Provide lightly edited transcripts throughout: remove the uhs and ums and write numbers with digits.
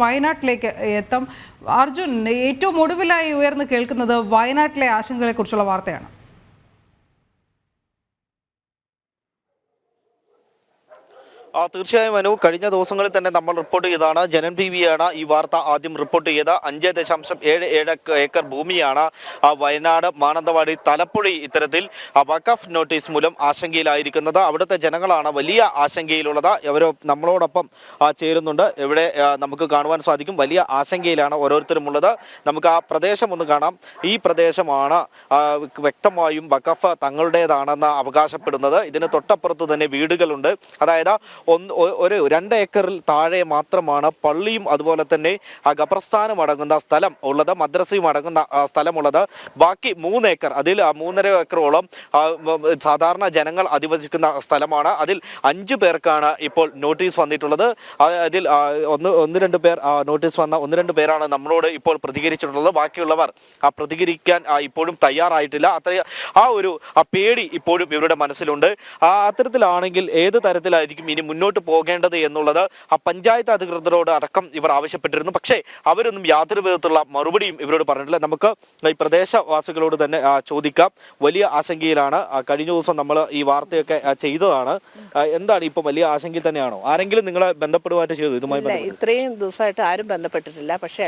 വയനാട്ടിലേക്ക് എത്താം. അർജുൻ, ഏറ്റവും ഒടുവിലായി ഉയർന്നു കേൾക്കുന്നത് വയനാട്ടിലെ ആശങ്കകളെക്കുറിച്ചുള്ള വാർത്തയാണ്. തീർച്ചയായും മനു, കഴിഞ്ഞ ദിവസങ്ങളിൽ തന്നെ നമ്മൾ റിപ്പോർട്ട് ചെയ്തതാണ്. ജനം ടിവിയാണ് ഈ വാർത്ത ആദ്യം റിപ്പോർട്ട് ചെയ്ത 5.77 ഏക്കർ ഭൂമിയാണ് വയനാട് മാനന്തവാടി തലപ്പുഴി ഇത്തരത്തിൽ വഖഫ് നോട്ടീസ് മൂലം ആശങ്കയിലായിരിക്കുന്നത്. അവിടുത്തെ ജനങ്ങളാണ് വലിയ ആശങ്കയിലുള്ളത്. അവർ നമ്മളോടൊപ്പം ചേരുന്നുണ്ട്. ഇവിടെ നമുക്ക് കാണുവാൻ സാധിക്കും, വലിയ ആശങ്കയിലാണ് ഓരോരുത്തരും ഉള്ളത്. നമുക്ക് ആ പ്രദേശം ഒന്ന് കാണാം. ഈ പ്രദേശമാണ് വ്യക്തമായും വഖഫ് തങ്ങളുടേതാണെന്ന് അവകാശപ്പെടുന്നത്. ഇതിന് തൊട്ടപ്പുറത്ത് തന്നെ വീടുകളുണ്ട്. അതായത് ഒരു 2 ഏക്കറിൽ താഴെ മാത്രമാണ് പള്ളിയും അതുപോലെ തന്നെ ഖബർസ്ഥാനും അടങ്ങുന്ന സ്ഥലം ഉള്ളത്, മദ്രസയും അടങ്ങുന്ന സ്ഥലമുള്ളത്. ബാക്കി 3 ഏക്കർ, അതിൽ 3.5 ഏക്കറോളം സാധാരണ ജനങ്ങൾ അധിവസിക്കുന്ന സ്ഥലമാണ്. അതിൽ 5 പേർക്കാണ് ഇപ്പോൾ നോട്ടീസ് വന്നിട്ടുള്ളത്. അതിൽ ഒന്ന് രണ്ട് പേർ നോട്ടീസ് വന്ന 1-2 പേരാണ് നമ്മളോട് ഇപ്പോൾ പ്രതികരിച്ചിട്ടുള്ളത്. ബാക്കിയുള്ളവർ പ്രതികരിക്കാൻ ഇപ്പോഴും തയ്യാറായിട്ടില്ല. ഒരു പേടി ഇപ്പോഴും ഇവരുടെ മനസ്സിലുണ്ട്. അത്തരത്തിലാണെങ്കിൽ ഏത് തരത്തിലായിരിക്കും ഇനി മുന്നോട്ട് പോകേണ്ടത് എന്നുള്ളത് പഞ്ചായത്ത് അധികൃതരോട് അടക്കം ഇവർ ആവശ്യപ്പെട്ടിരുന്നു. പക്ഷേ അവരൊന്നും യാതൊരു വിധത്തിലുള്ള മറുപടിയും ഇവരോട് പറഞ്ഞിട്ടില്ല. നമുക്ക് ഈ പ്രദേശവാസികളോട് തന്നെ ചോദിക്കാം. വലിയ ആശങ്കയിലാണ്. കഴിഞ്ഞ ദിവസം നമ്മൾ ഈ വാർത്തയൊക്കെ ചെയ്തതാണ്. എന്താണ് ഇപ്പൊ വലിയ ആശങ്കയിൽ തന്നെയാണോ? ആരെങ്കിലും നിങ്ങളെ ബന്ധപ്പെടുവാനായിട്ട് ചെയ്തു? ഇതുമായി ഇത്രയും ദിവസമായിട്ട് ആരും ബന്ധപ്പെട്ടിട്ടില്ല. പക്ഷേ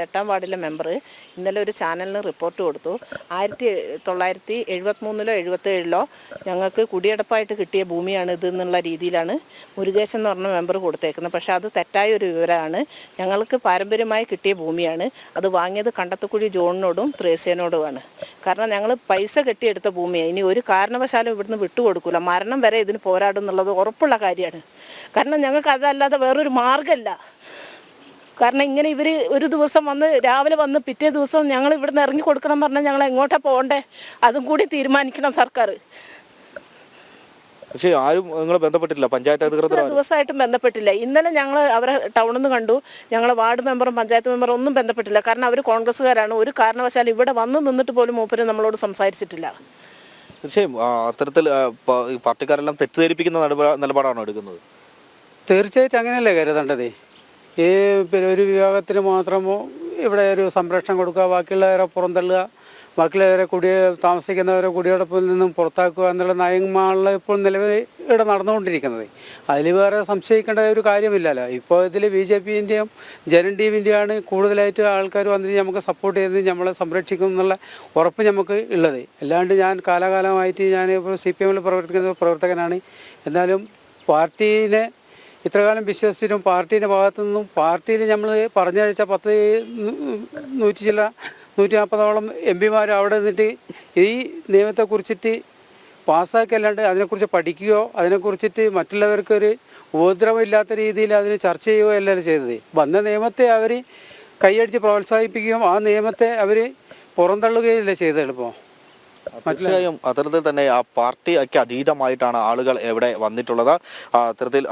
എട്ടാം വാർഡിലെ മെമ്പർ ഇന്നലെ ഒരു ചാനലിന് റിപ്പോർട്ട് കൊടുത്തു. 1973-ലോ 77-ലോ ഞങ്ങൾക്ക് കുടിയടപ്പായിട്ട് കിട്ടിയ ഭൂമിയാണ് ഇത് എന്നുള്ള രീതിയിലാണ് മുരുകേശൻ എന്ന് പറഞ്ഞ മെമ്പർ കൊടുത്തേക്കുന്നത്. പക്ഷെ അത് തെറ്റായ ഒരു വിവരമാണ്. ഞങ്ങൾക്ക് പാരമ്പര്യമായി കിട്ടിയ ഭൂമിയാണ്. അത് വാങ്ങിയത് കണ്ടത്തുകുഴി ജോണിനോടും ത്രേസ്യനോടുമാണ്. കാരണം ഞങ്ങൾ പൈസ കെട്ടിയെടുത്ത ഭൂമിയാണ്. ഇനി ഒരു കാരണവശാലും ഇവിടുന്ന് വിട്ടുകൊടുക്കില്ല. മരണം വരെ ഇതിന് പോരാടും എന്നുള്ളത് ഉറപ്പുള്ള കാര്യമാണ്. കാരണം ഞങ്ങൾക്ക് അതല്ലാതെ വേറൊരു മാർഗ്ഗമല്ല. കാരണം ഇങ്ങനെ ഇവർ ഒരു ദിവസം വന്ന് രാവിലെ വന്ന് പിറ്റേ ദിവസം ഞങ്ങൾ ഇവിടുന്ന് ഇറങ്ങി കൊടുക്കണം പറഞ്ഞാൽ ഞങ്ങൾ എങ്ങോട്ടാണ് പോകണ്ടേ? അതും കൂടി തീരുമാനിക്കണം സർക്കാർ. പക്ഷേ ആരും നിങ്ങൾ ബന്ധപ്പെട്ടില്ല? പഞ്ചായത്ത് അധികൃതർ ദിവസമായിട്ടും ബന്ധപ്പെട്ടില്ല. ഇന്നലെ ഞങ്ങൾ അവരെ ടൗണിൽ നിന്ന് കണ്ടു. ഞങ്ങൾ വാർഡ് മെമ്പറും പഞ്ചായത്ത് മെമ്പറും ഒന്നും ബന്ധപ്പെട്ടില്ല. കാരണം അവർ കോൺഗ്രസ്സുകാരാണ്. ഒരു കാരണവശാലും ഇവിടെ വന്ന് നിന്നിട്ട് പോലും മൂപ്പര് നമ്മളോട് സംസാരിച്ചിട്ടില്ല. തീർച്ചയായും അത്തരത്തിൽ പാർട്ടിക്കാരെല്ലാം തെറ്റിദ്ധരിപ്പിക്കുന്ന നിലപാടാണോ എടുക്കുന്നത്? തീർച്ചയായിട്ടും അങ്ങനെയല്ലേ കരുതേണ്ടത്. ഈ പിന്നെ ഒരു വിഭാഗത്തിന് മാത്രമോ ഇവിടെ ഒരു സംരക്ഷണം കൊടുക്കുക, ബാക്കിയുള്ളവരെ പുറന്തള്ളുക, ബാക്കിയുള്ളവരെ താമസിക്കുന്നവരെ കുടിയോടൊപ്പിൽ നിന്നും പുറത്താക്കുക എന്നുള്ള നയങ്ങളാണ് ഇപ്പോൾ നിലവിൽ ഇവിടെ നടന്നുകൊണ്ടിരിക്കുന്നത്. അതിൽ വേറെ സംശയിക്കേണ്ട ഒരു കാര്യമില്ലല്ലോ. ഇപ്പോൾ ഇതിൽ BJPൻ്റെയും ജനം ടിവിൻ്റെയാണ് കൂടുതലായിട്ട് ആൾക്കാർ വന്നിട്ട് നമുക്ക് സപ്പോർട്ട് ചെയ്ത് നമ്മളെ സംരക്ഷിക്കും എന്നുള്ള ഉറപ്പ് നമുക്ക് ഉള്ളത്. അല്ലാണ്ട് ഞാൻ കാലാകാലമായിട്ട് ഞാനിപ്പോൾ CPMൽ പ്രവർത്തിക്കുന്ന പ്രവർത്തകനാണ്. എന്നാലും പാർട്ടീനെ ഇത്രകാലം വിശ്വസിച്ചിട്ടും പാർട്ടീൻ്റെ ഭാഗത്തു നിന്നും പാർട്ടിയിൽ നമ്മൾ പറഞ്ഞയച്ച 140ഓളം MP അവിടെ നിന്നിട്ട് ഈ നിയമത്തെക്കുറിച്ചിട്ട് പാസ്സാക്കിയല്ലാണ്ട് അതിനെക്കുറിച്ച് പഠിക്കുകയോ അതിനെക്കുറിച്ചിട്ട് മറ്റുള്ളവർക്കൊരു ഉപദ്രവമില്ലാത്ത രീതിയിൽ അതിന് ചർച്ച ചെയ്യുകയോ അല്ലല്ലോ ചെയ്തത്. വന്ന നിയമത്തെ അവർ കൈയടിച്ച് പ്രോത്സാഹിപ്പിക്കുകയും ആ നിയമത്തെ അവർ പുറന്തള്ളുകയല്ലേ ചെയ്തത്. എളുപ്പം തീർച്ചയായും അത്തരത്തിൽ തന്നെ പാർട്ടിക്ക് അതീതമായിട്ടാണ് ആളുകൾ ഇവിടെ വന്നിട്ടുള്ളത്. അത്തരത്തിൽ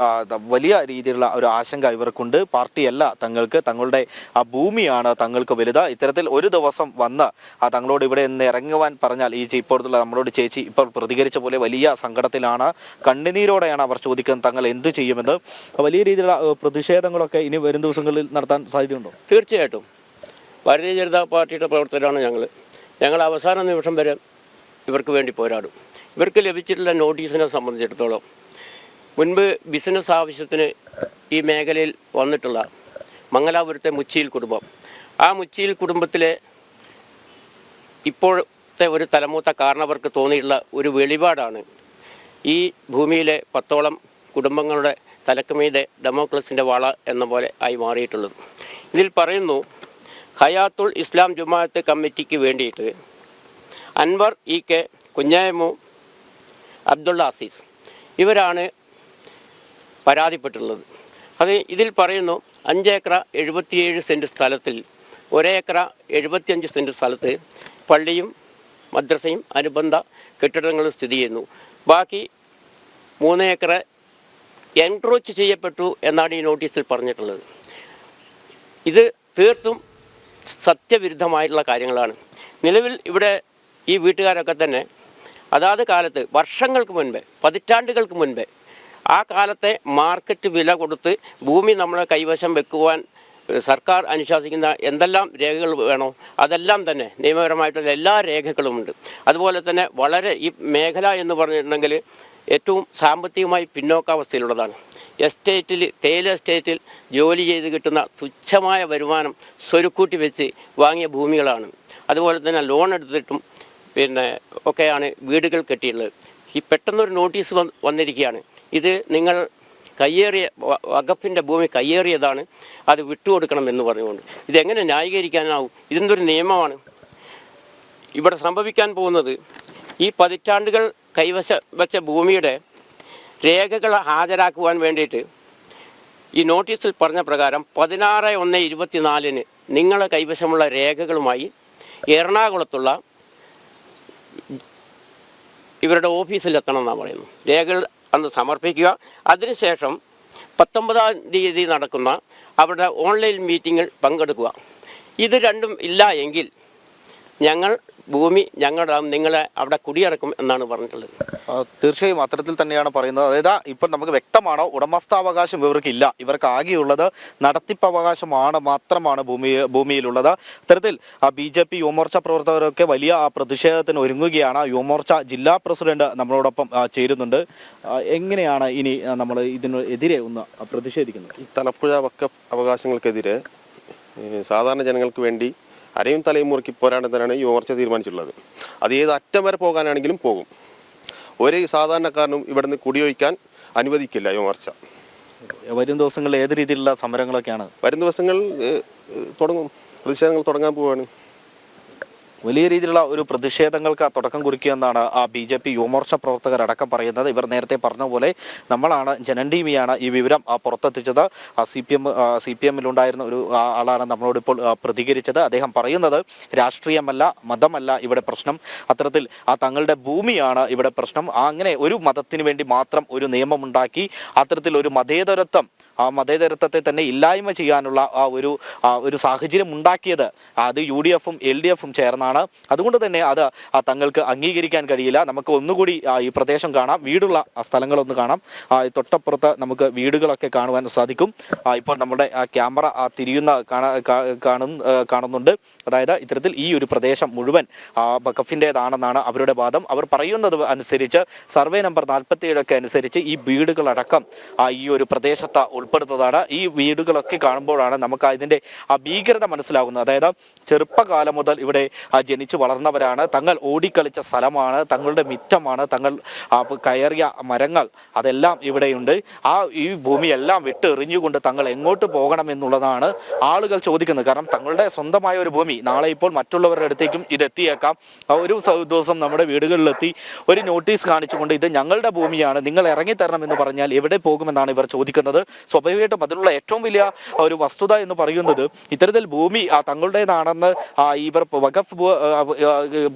വലിയ രീതിയിലുള്ള ഒരു ആശങ്ക ഇവർക്കുണ്ട്. പാർട്ടിയല്ല തങ്ങൾക്ക്, തങ്ങളുടെ ഭൂമിയാണ് തങ്ങൾക്ക് വലുത്. ഇത്തരത്തിൽ ഒരു ദിവസം വന്ന് തങ്ങളോട് ഇവിടെ നിന്ന് ഇറങ്ങുവാൻ പറഞ്ഞാൽ ഇപ്പോഴത്തുള്ള നമ്മളോട് ചേച്ചി ഇപ്പോൾ പ്രതികരിച്ച പോലെ വലിയ സങ്കടത്തിലാണ്, കണ്ണുനീരോടെയാണ് അവർ ചോദിക്കുന്നത് തങ്ങൾ എന്ത് ചെയ്യുമെന്ന്. വലിയ രീതിയിലുള്ള പ്രതിഷേധങ്ങളൊക്കെ ഇനി വരും ദിവസങ്ങളിൽ നടത്താൻ സാധ്യതയുണ്ടോ? തീർച്ചയായിട്ടും ഭാരതീയ ജനതാ പാർട്ടിയുടെ പ്രവർത്തകരാണ് ഞങ്ങൾ അവസാന നിമിഷം വരെ ഇവർക്ക് വേണ്ടി പോരാടും. ഇവർക്ക് ലഭിച്ചിട്ടുള്ള നോട്ടീസിനെ സംബന്ധിച്ചിടത്തോളം മുൻപ് ബിസിനസ് ആവശ്യത്തിന് ഈ മേഖലയിൽ വന്നിട്ടുള്ള മംഗലാപുരത്തെ മുച്ചിയിൽ കുടുംബം, ആ മുച്ചിയിൽ കുടുംബത്തിലെ ഇപ്പോഴത്തെ ഒരു തലമൂത്ത കാരണവർക്ക് തോന്നിയിട്ടുള്ള ഒരു വെളിപാടാണ് ഈ ഭൂമിയിലെ 10ഓളം കുടുംബങ്ങളുടെ തലക്കുമീതെ ഡെമോക്രസിൻ്റെ വള എന്ന പോലെ ആയി മാറിയിട്ടുള്ളത്. ഇതിൽ പറയുന്നു, ഹയാത്തുൽ ഇസ്ലാം ജുമാഅത്ത് കമ്മിറ്റിക്ക് വേണ്ടിയിട്ട് അൻവർ EK, കുഞ്ഞായമു, അബ്ദുള്ള അസീസ് ഇവരാണ് പരാതിപ്പെട്ടുള്ളത്. ഇതിൽ പറയുന്നു 5 ഏക്കർ 77 സെൻറ്റ് സ്ഥലത്തിൽ 1 ഏക്കർ 75 സെൻറ്റ് സ്ഥലത്ത് പള്ളിയും മദ്രസയും അനുബന്ധ കെട്ടിടങ്ങളും സ്ഥിതി ചെയ്യുന്നു. ബാക്കി 3 ഏക്കർ എൻക്രോച്ച് ചെയ്യപ്പെട്ടു എന്നാണ് ഈ നോട്ടീസിൽ പറഞ്ഞിട്ടുള്ളത്. ഇത് തീർത്തും സത്യവിരുദ്ധമായിട്ടുള്ള കാര്യങ്ങളാണ്. നിലവിൽ ഇവിടെ ഈ വീട്ടുകാരൊക്കെ തന്നെ അതാത് കാലത്ത് വർഷങ്ങൾക്ക് മുൻപേ, പതിറ്റാണ്ടുകൾക്ക് മുൻപേ ആ കാലത്തെ മാർക്കറ്റ് വില കൊടുത്ത് ഭൂമി നമ്മളെ കൈവശം വെക്കുവാൻ സർക്കാർ അനുശാസിക്കുന്ന എന്തെല്ലാം രേഖകൾ വേണോ അതെല്ലാം തന്നെ നിയമപരമായിട്ടുള്ള എല്ലാ രേഖകളുമുണ്ട്. അതുപോലെ തന്നെ വളരെ ഈ മേഖല എന്ന് പറഞ്ഞിട്ടുണ്ടെങ്കിൽ ഏറ്റവും സാമ്പത്തികമായി പിന്നോക്കാവസ്ഥയിലുള്ളതാണ്. തേയില എസ്റ്റേറ്റിൽ ജോലി ചെയ്ത് കിട്ടുന്ന തുച്ഛമായ വരുമാനം സ്വരുക്കൂട്ടി വെച്ച് വാങ്ങിയ ഭൂമികളാണ്. അതുപോലെ തന്നെ ലോൺ എടുത്തിട്ടും ഒക്കെയാണ് വീടുകൾ കെട്ടിയുള്ളത്. ഈ പെട്ടെന്നൊരു നോട്ടീസ് വന്നിരിക്കുകയാണ്, ഇത് നിങ്ങൾ കയ്യേറിയ വഖഫിൻ്റെ ഭൂമി കയ്യേറിയതാണ്, അത് വിട്ടുകൊടുക്കണം എന്ന് പറഞ്ഞുകൊണ്ട്. ഇതെങ്ങനെ ന്യായീകരിക്കാനാവും? ഇതെന്തൊരു നിയമമാണ്? ഇവിടെ സംഭവിക്കാൻ പോകുന്നത് ഈ പതിറ്റാണ്ടുകൾ കൈവശം വെച്ച ഭൂമിയുടെ രേഖകൾ ഹാജരാക്കുവാൻ വേണ്ടിയിട്ട് ഈ നോട്ടീസിൽ പറഞ്ഞ പ്രകാരം 16/1/24 നിങ്ങളുടെ കൈവശമുള്ള രേഖകളുമായി എറണാകുളത്തുള്ള ഇവരുടെ ഓഫീസിലെത്തണം എന്നാണ് പറയുന്നത്. രേഖകൾ അന്ന് സമർപ്പിക്കുക. അതിനുശേഷം 19-ാം തീയതി നടക്കുന്ന അവരുടെ ഓൺലൈൻ മീറ്റിങ്ങിൽ പങ്കെടുക്കുക. ഇത് രണ്ടും ഇല്ല എങ്കിൽ ഞങ്ങൾ ഭൂമി നിങ്ങളെ അവിടെ കുടിയിറക്കും എന്നാണ് പറഞ്ഞിട്ടുള്ളത്. തീർച്ചയായും അത്തരത്തിൽ തന്നെയാണ് പറയുന്നത്. അതായത് ഇപ്പം നമുക്ക് വ്യക്തമാണോ, ഉടമസ്ഥാവകാശം ഇവർക്കില്ല, ഇവർക്ക് ആകെയുള്ളത് നടത്തിപ്പവകാശമാണ് മാത്രമാണ് ഭൂമിയിലുള്ളത്. അത്തരത്തിൽ BJP യുവമോർച്ച പ്രവർത്തകരൊക്കെ വലിയ പ്രതിഷേധത്തിന് ഒരുങ്ങുകയാണ്. യുവമോർച്ച ജില്ലാ പ്രസിഡന്റ് നമ്മളോടൊപ്പം ചേരുന്നുണ്ട്. എങ്ങനെയാണ് ഇനി നമ്മൾ ഇതിനെതിരെ ഒന്ന് പ്രതിഷേധിക്കുന്നത്? ഈ തലപ്പുഴ വഖഫ് അവകാശങ്ങൾക്കെതിരെ സാധാരണ ജനങ്ങൾക്ക് വേണ്ടി അരയും തലയും മുറുക്കി പോരാടുന്നതിനാണ് യുവമോർച്ച തീരുമാനിച്ചിട്ടുള്ളത്. അത് ഏത് അറ്റം വരെ പോകാനാണെങ്കിലും പോകും. ഒരു സാധാരണക്കാരനും ഇവിടുന്ന് കുടിയൊഴിക്കാൻ അനുവദിക്കില്ല യുവമോർച്ച. വരും ദിവസങ്ങളിൽ ഏത് രീതിയിലുള്ള സമരങ്ങളൊക്കെയാണ്? വരും ദിവസങ്ങൾ പ്രതിഷേധങ്ങൾ തുടങ്ങാൻ പോവുകയാണ്. വലിയ രീതിയിലുള്ള ഒരു പ്രതിഷേധങ്ങൾക്ക് തുടക്കം കുറിക്കുമെന്നാണ് BJP യുവമോർച്ച പ്രവർത്തകരടക്കം പറയുന്നത്. ഇവർ നേരത്തെ പറഞ്ഞ പോലെ നമ്മളാണ്, ജനൻ ടിവിയാണ് ഈ വിവരം പുറത്തെത്തിച്ചത്. CPM-ലുണ്ടായിരുന്ന ഒരു ആളാണ് നമ്മളോട് ഇപ്പോൾ പ്രതികരിച്ചത്. അദ്ദേഹം പറയുന്നത് രാഷ്ട്രീയമല്ല, മതമല്ല ഇവിടെ പ്രശ്നം, അത്തരത്തിൽ തങ്ങളുടെ ഭൂമിയാണ് ഇവിടെ പ്രശ്നം. അങ്ങനെ ഒരു മതത്തിന് വേണ്ടി മാത്രം ഒരു നിയമമുണ്ടാക്കി അത്തരത്തിൽ ഒരു മതേതരത്വത്തെ തന്നെ ഇല്ലായ്മ ചെയ്യാനുള്ള ഒരു സാഹചര്യം ഉണ്ടാക്കിയത് അത് UDF-ഉം LDF-ഉം ചേർന്നാണ്. അതുകൊണ്ട് തന്നെ അത് തങ്ങൾക്ക് അംഗീകരിക്കാൻ കഴിയില്ല. നമുക്ക് ഒന്നുകൂടി ഈ പ്രദേശം കാണാം, വീടുള്ള സ്ഥലങ്ങളൊന്ന് കാണാം. തൊട്ടപ്പുറത്ത് നമുക്ക് വീടുകളൊക്കെ കാണുവാൻ സാധിക്കും. ഇപ്പോൾ നമ്മുടെ ക്യാമറ തിരിയുന്ന കാണുന്നുണ്ട്. അതായത് ഇത്തരത്തിൽ ഈ ഒരു പ്രദേശം മുഴുവൻ വഖഫിൻ്റെതാണെന്നാണ് അവരുടെ വാദം. അവർ പറയുന്നത് അനുസരിച്ച് സർവേ നമ്പർ 47 അനുസരിച്ച് ഈ വീടുകളടക്കം ഈ ഒരു പ്രദേശത്ത് ഉൾപ്പെടുന്നതാണ്. ഈ വീടുകളൊക്കെ കാണുമ്പോഴാണ് നമുക്ക് ഇതിൻ്റെ ഭീകരത മനസ്സിലാകുന്നത്. അതായത് ചെറുപ്പകാലം മുതൽ ഇവിടെ ജനിച്ചു വളർന്നവരാണ്, തങ്ങൾ ഓടിക്കളിച്ച സ്ഥലമാണ്, തങ്ങളുടെ മിറ്റമാണ്, തങ്ങൾ കയറിയ മരങ്ങൾ അതെല്ലാം ഇവിടെയുണ്ട്. ഈ ഭൂമിയെല്ലാം വിട്ടെറിഞ്ഞുകൊണ്ട് തങ്ങൾ എങ്ങോട്ട് പോകണം എന്നുള്ളതാണ് ആളുകൾ ചോദിക്കുന്നത്. കാരണം തങ്ങളുടെ സ്വന്തമായ ഒരു ഭൂമി നാളെ ഇപ്പോൾ മറ്റുള്ളവരുടെ അടുത്തേക്കും ഇതെത്തിയേക്കാം. ഒരു ദിവസം നമ്മുടെ വീടുകളിലെത്തി ഒരു നോട്ടീസ് കാണിച്ചുകൊണ്ട് ഇത് ഞങ്ങളുടെ ഭൂമിയാണ്, നിങ്ങൾ ഇറങ്ങിത്തരണം എന്ന് പറഞ്ഞാൽ എവിടെ പോകുമെന്നാണ് ഇവർ ചോദിക്കുന്നത്. സ്വാഭാവികമായിട്ടും അതിനുള്ള ഏറ്റവും വലിയ ഒരു വസ്തുത എന്ന് പറയുന്നത് ഇത്തരത്തിൽ ഭൂമി തങ്ങളുടേതാണെന്ന് ഇവർ വഖഫ്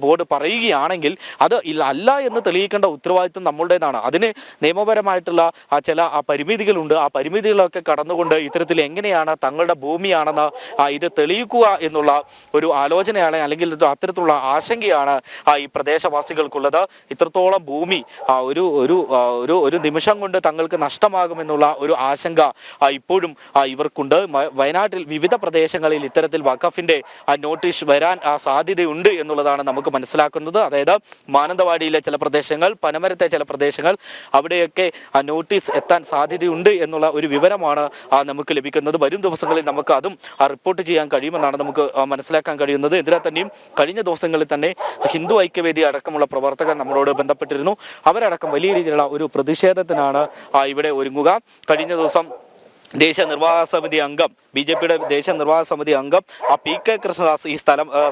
ബോർഡ് പറയുകയാണെങ്കിൽ അത് അല്ല എന്ന് തെളിയിക്കേണ്ട ഉത്തരവാദിത്വം നമ്മളുടേതാണ്. അതിന് നിയമപരമായിട്ടുള്ള ചില പരിമിതികളുണ്ട്. ആ പരിമിതികളൊക്കെ കടന്നുകൊണ്ട് ഇത്തരത്തിൽ എങ്ങനെയാണ് തങ്ങളുടെ ഭൂമിയാണെന്ന് ഇത് തെളിയിക്കുക എന്നുള്ള ഒരു ആലോചനയാണ്, അല്ലെങ്കിൽ അത്തരത്തിലുള്ള ആശങ്കയാണ് ഈ പ്രദേശവാസികൾക്കുള്ളത്. ഇത്രത്തോളം ഭൂമി ഒരു നിമിഷം കൊണ്ട് തങ്ങൾക്ക് നഷ്ടമാകുമെന്നുള്ള ഒരു ആശങ്ക ഇപ്പോഴും ഇവർക്കുണ്ട്. വയനാട്ടിൽ വിവിധ പ്രദേശങ്ങളിൽ ഇത്തരത്തിൽ വഖഫിന്റെ നോട്ടീസ് വരാൻ സാധ്യതയുണ്ട് എന്നുള്ളതാണ് നമുക്ക് മനസ്സിലാക്കുന്നത്. അതായത് മാനന്തവാടിയിലെ ചില പ്രദേശങ്ങൾ, പനമരത്തെ ചില പ്രദേശങ്ങൾ, അവിടെയൊക്കെ നോട്ടീസ് എത്താൻ സാധ്യതയുണ്ട് എന്നുള്ള ഒരു വിവരമാണ് നമുക്ക് ലഭിക്കുന്നത്. വരും ദിവസങ്ങളിൽ നമുക്ക് അതും റിപ്പോർട്ട് ചെയ്യാൻ കഴിയുമെന്നാണ് നമുക്ക് മനസ്സിലാക്കാൻ കഴിയുന്നത്. ഇതിനെ തന്നെയും കഴിഞ്ഞ ദിവസങ്ങളിൽ തന്നെ ഹിന്ദു ഐക്യവേദി അടക്കമുള്ള പ്രവർത്തകർ നമ്മളോട് ബന്ധപ്പെട്ടിരുന്നു. അവരടക്കം വലിയ രീതിയിലുള്ള ഒരു പ്രതിഷേധത്തിനാണ് ഇവിടെ ഒരുങ്ങുക. കഴിഞ്ഞ ദിവസം ദേശീയ നിർവാഹക സമിതി അംഗം, BJP-യുടെ ദേശീയ നിർവാഹക സമിതി അംഗം PK കൃഷ്ണദാസ് ഈ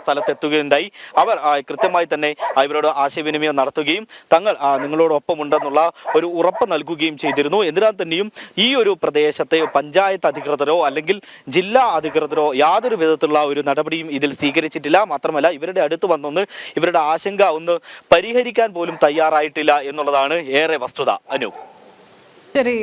സ്ഥലത്തെത്തുകയുണ്ടായി. അവർ കൃത്യമായി തന്നെ ഇവരോട് ആശയവിനിമയം നടത്തുകയും തങ്ങൾ നിങ്ങളോടൊപ്പമുണ്ടെന്നുള്ള ഒരു ഉറപ്പ് നൽകുകയും ചെയ്തിരുന്നു. എന്തിനാൽ തന്നെയും ഈ ഒരു പ്രദേശത്തെ പഞ്ചായത്ത് അധികൃതരോ അല്ലെങ്കിൽ ജില്ലാ അധികൃതരോ യാതൊരു വിധത്തിലുള്ള ഒരു നടപടിയും ഇതിൽ സ്വീകരിച്ചിട്ടില്ല. മാത്രമല്ല ഇവരുടെ അടുത്ത് വന്നൊന്ന് ഇവരുടെ ആശങ്ക ഒന്ന് പരിഹരിക്കാൻ പോലും തയ്യാറായിട്ടില്ല എന്നുള്ളതാണ് ഏറെ വസ്തുത. അനു, ശരി.